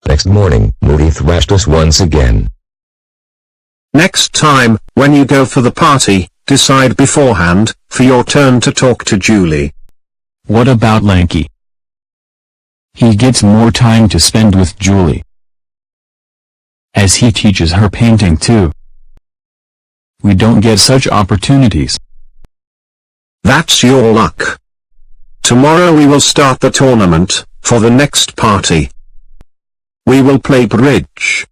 Next morning, Moody thrashed us once again. Next time, when you go for the party, decide beforehand, for your turn to talk to Julie. What about Lanky? He gets more time to spend with Julie, as he teaches her painting too. We don't get such opportunities. That's your luck. Tomorrow we will start the tournament, for the next party. We will play bridge.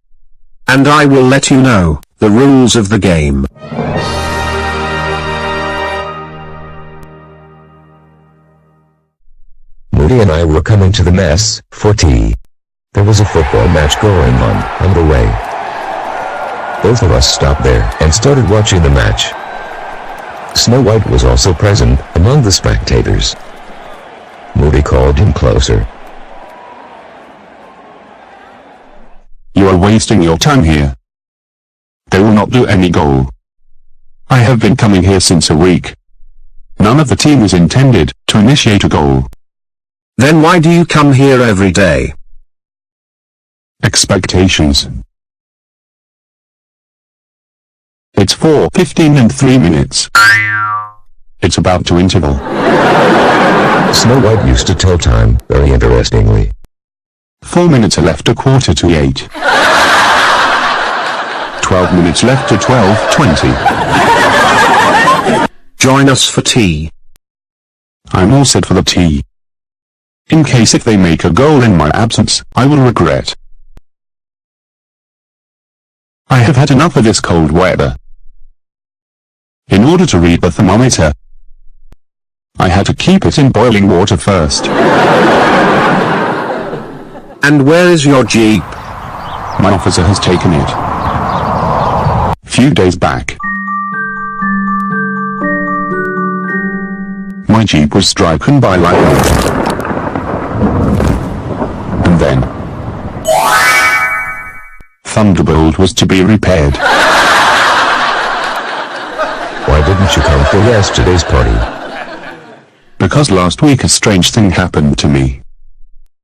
And I will let you know the rules of the game. Moody and I were coming to the mess for tea. There was a football match going on the way. Both of us stopped there and started watching the match. Snow White was also present among the spectators. Moody called him closer. You are wasting your time here. They will not do any goal. I have been coming here since a week. None of the team is intended to initiate a goal. Then why do you come here every day? Expectations. It's 4:15 and 3 minutes. It's about to interval. Snow White used to tell time very interestingly. 4 minutes are left to 7:45. 12 minutes left to 12:20. Join us for tea. I'm all set for the tea. In case if they make a goal in my absence, I will regret. I have had enough of this cold weather. In order to read the thermometer, I had to keep it in boiling water first. And where is your Jeep? My officer has taken it. Few days back. My Jeep was stricken by lightning. And then Thunderbolt was to be repaired. Why didn't you come for yesterday's party? Because last week a strange thing happened to me.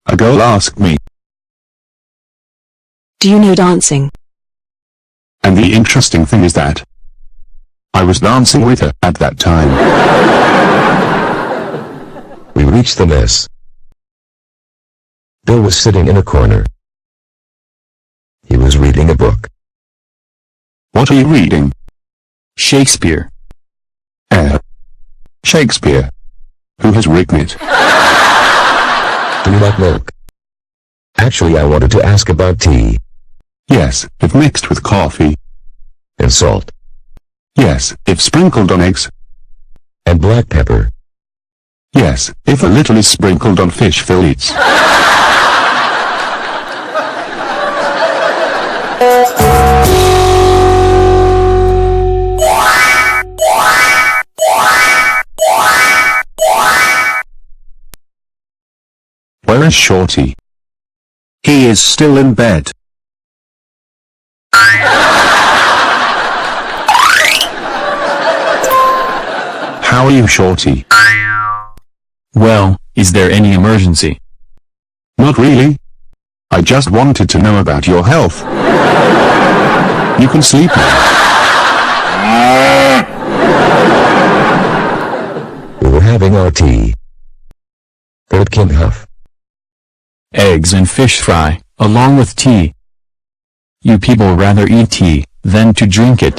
A girl asked me, "Do you know dancing?" and the interesting thing is that I was dancing with her at that time. We reached the mess. Bill was sitting in a corner. He was reading a book. What are you reading? Shakespeare. Shakespeare. Who has written it? Do you like milk? Actually, I wanted to ask about tea. Yes, if mixed with coffee. And salt. Yes, if sprinkled on eggs. And black pepper. Yes, if a little is sprinkled on fish fillets. Where is Shorty? He is still in bed. How are you, Shorty? Well, is there any emergency? Not really. I just wanted to know about your health. You can sleep now. We were having our tea. Bird King Huff. Eggs and fish fry, along with tea. You people rather eat tea than to drink it.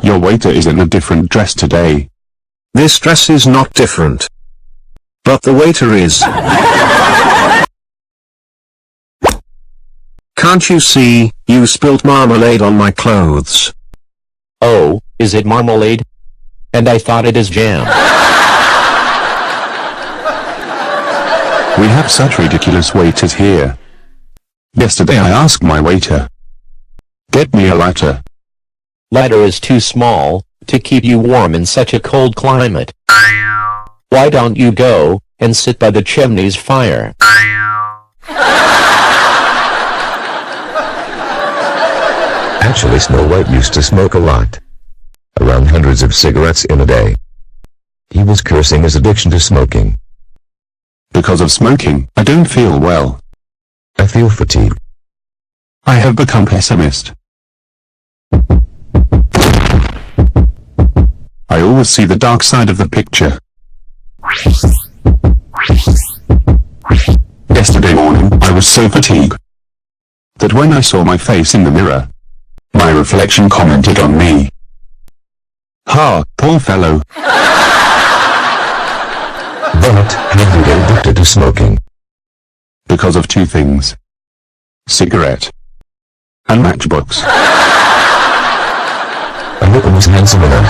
Your waiter is in a different dress today. This dress is not different. But the waiter is. Can't you see, you spilled marmalade on my clothes? Oh, is it marmalade? And I thought it is jam. We have such ridiculous waiters here. Yesterday I asked my waiter, "Get me a lighter." Lighter is too small to keep you warm in such a cold climate. Why don't you go and sit by the chimney's fire? Actually, Snow White used to smoke a lot. Around hundreds of cigarettes in a day. He was cursing his addiction to smoking. Because of smoking, I don't feel well. I feel fatigued. I have become pessimist. I always see the dark side of the picture. Yesterday morning, I was so fatigued that when I saw my face in the mirror, my reflection commented on me. Ha, poor fellow. But, how did you get addicted to smoking? Because of two things. Cigarette. And matchbooks. I hope he was handsome enough.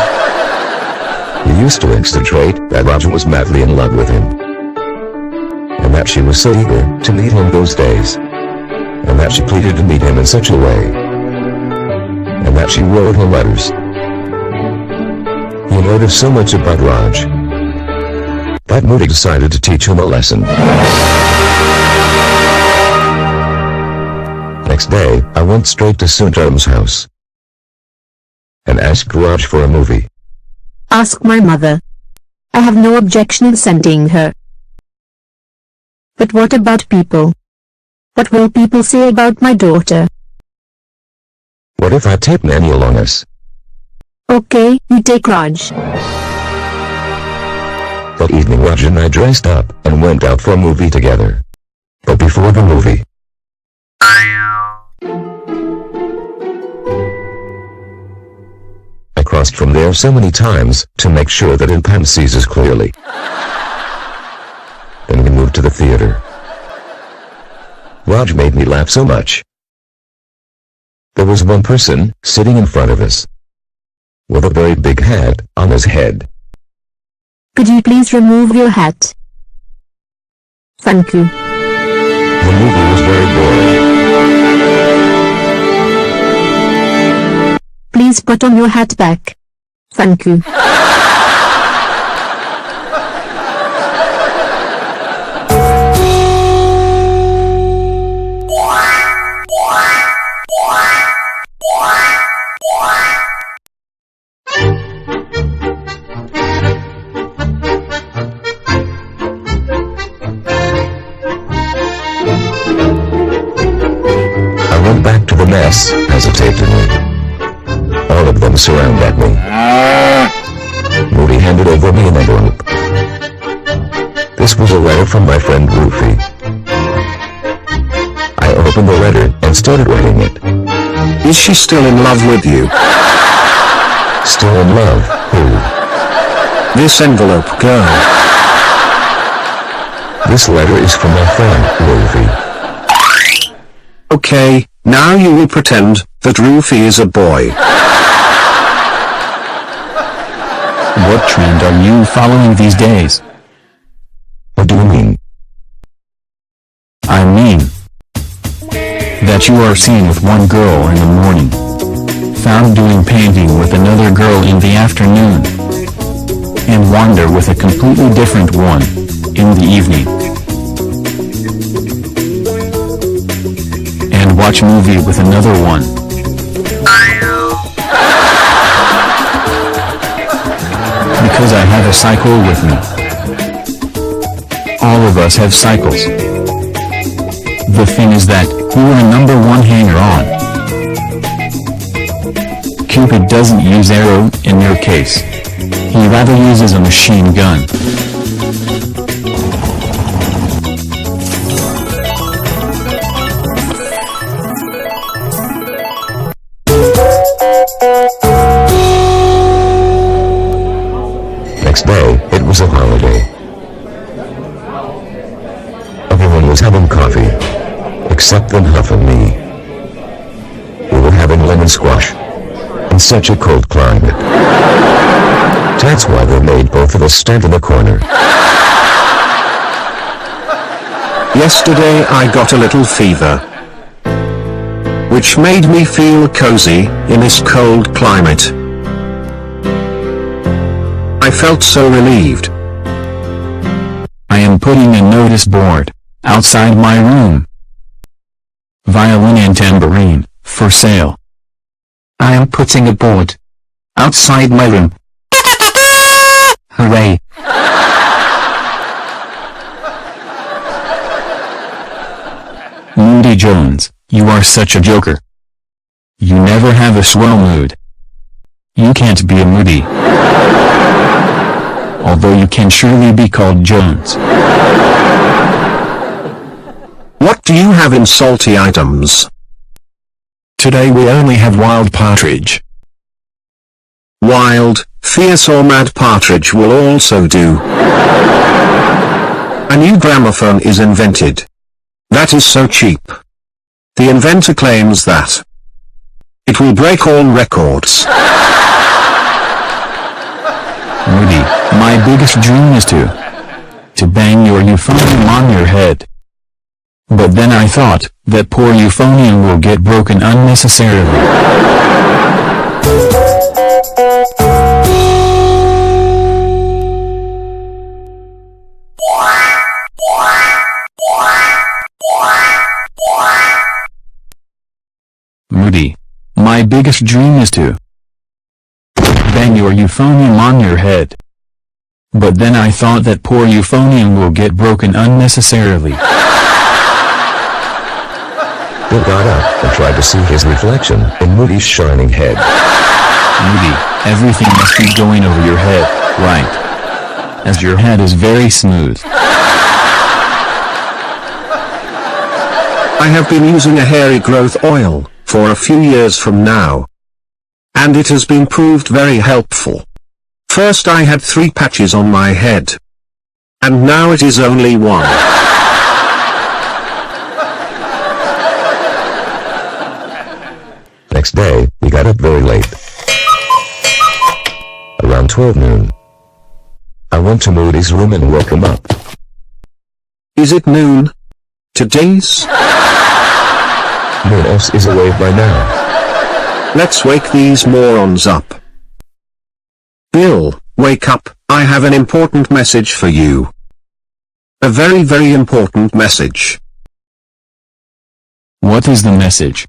He used to exaggerate that Roger was madly in love with him. And that she was so eager to meet him those days. And that she pleaded to meet him in such a way. And that she wrote him letters. He noticed so much about Raj that Moody decided to teach him a lesson. Next day, I went straight to Sundaram's house and asked Raj for a movie. Ask my mother. I have no objection in sending her. But what about people? What will people say about my daughter? What if I take Nanny along us? Okay, you take Raj. That evening Raj and I dressed up and went out for a movie together. But before the movie, I crossed from there so many times to make sure that Impan sees us clearly. Then we moved to the theater. Raj made me laugh so much. There was one person sitting in front of us with a very big hat on his head. Could you please remove your hat? Thank you. The movie was very boring. Please put on your hat back. Thank you. I went back to the mess hesitatingly. All of them surrounded me. Moody handed over me an envelope. This was a letter from my friend Rufy. I opened the letter and started reading it. Is she still in love with you? Still in love, who? This envelope girl. This letter is from my friend Rufy. Okay, now you will pretend that Rufy is a boy. What trend are you following these days? What do you mean? I mean that you are seen with one girl in the morning, found doing painting with another girl in the afternoon, and wander with a completely different one in the evening, and watch movie with another one. Because I have a cycle with me. All of us have cycles. The thing is that, you are a number one hanger-on. Cupid doesn't use arrow in your case. He rather uses a machine gun. Next day, it was a holiday. Everyone was having coffee, except then Huff and me. We were having lemon squash in such a cold climate. That's why they made both of us stand in the corner. Yesterday I got a little fever, which made me feel cozy in this cold climate. I felt so relieved. I am putting a notice board outside my room. Violin and tambourine, for sale. I am putting a board outside my room. Moody Jones, you are such a joker. You never have a swell mood. You can't be a Moody. Although you can surely be called Jones. What do you have in salty items? Today we only have wild partridge. Wild, fierce or mad partridge will also do. A new gramophone is invented. That is so cheap. The inventor claims that it will break all records. Moody, my biggest dream is to bang your euphonium on your head. But then I thought, that poor euphonium will get broken unnecessarily. Moody, my biggest dream is to bang your euphonium on your head. But then I thought that poor euphonium will get broken unnecessarily. Bill got up and tried to see his reflection in Moody's shining head. Moody, everything must be going over your head, right? As your head is very smooth. I have been using a hairy growth oil for a few years from now. And it has been proved very helpful. First I had 3 patches on my head. And now it is only 1. Next day, we got up very late. Around 12 noon. I went to Moody's room and woke him up. Is it noon? Today's? MMASS is awake by now. Let's wake these morons up. Bill, wake up, I have an important message for you. A very, very important message. What is the message?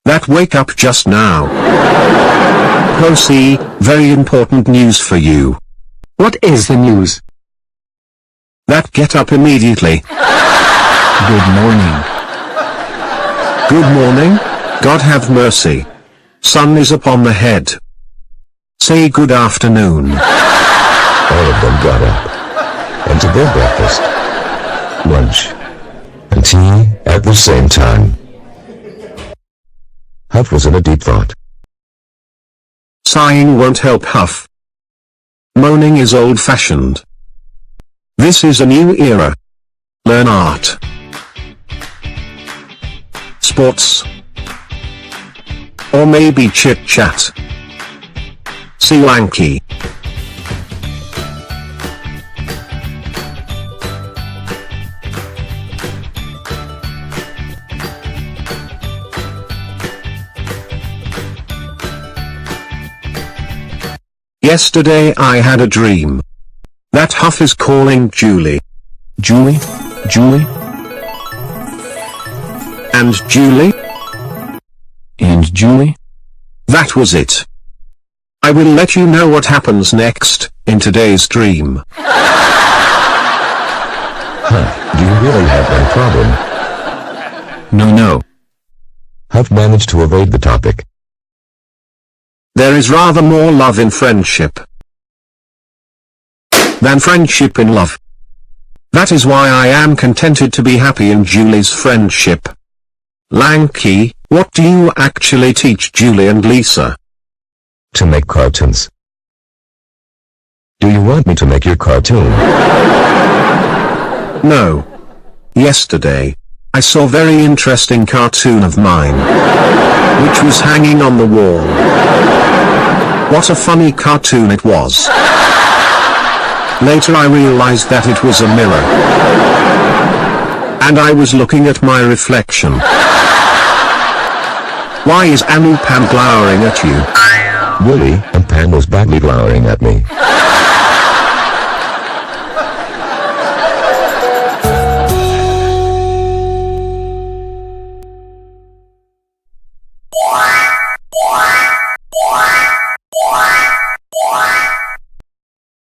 That wake up just now. Proceed, very important news for you. What is the news? That get up immediately. Good morning. Good morning, God have mercy. Sun is upon the head. Say good afternoon. All of them got up. And to their breakfast, lunch, and tea at the same time. Huff was in a deep thought. Sighing won't help Huff. Moaning is old-fashioned. This is a new era. Learn art. Sports. Or maybe chit-chat. See Lanky. Yesterday I had a dream. That Huff is calling Julie. Julie? Julie? And Julie? And Julie? That was it. I will let you know what happens next, in today's dream. Huff, do you really have any problem? No. Huff managed to evade the topic. There is rather more love in friendship than friendship in love. That is why I am contented to be happy in Julie's friendship. Lanky, what do you actually teach Julie and Lisa? To make cartoons. Do you want me to make your cartoon? No. Yesterday, I saw a very interesting cartoon of mine, which was hanging on the wall. What a funny cartoon it was. Later I realized that it was a mirror. And I was looking at my reflection. Why is Anu Pam glowering at you? Willie and Pam was badly glowering at me.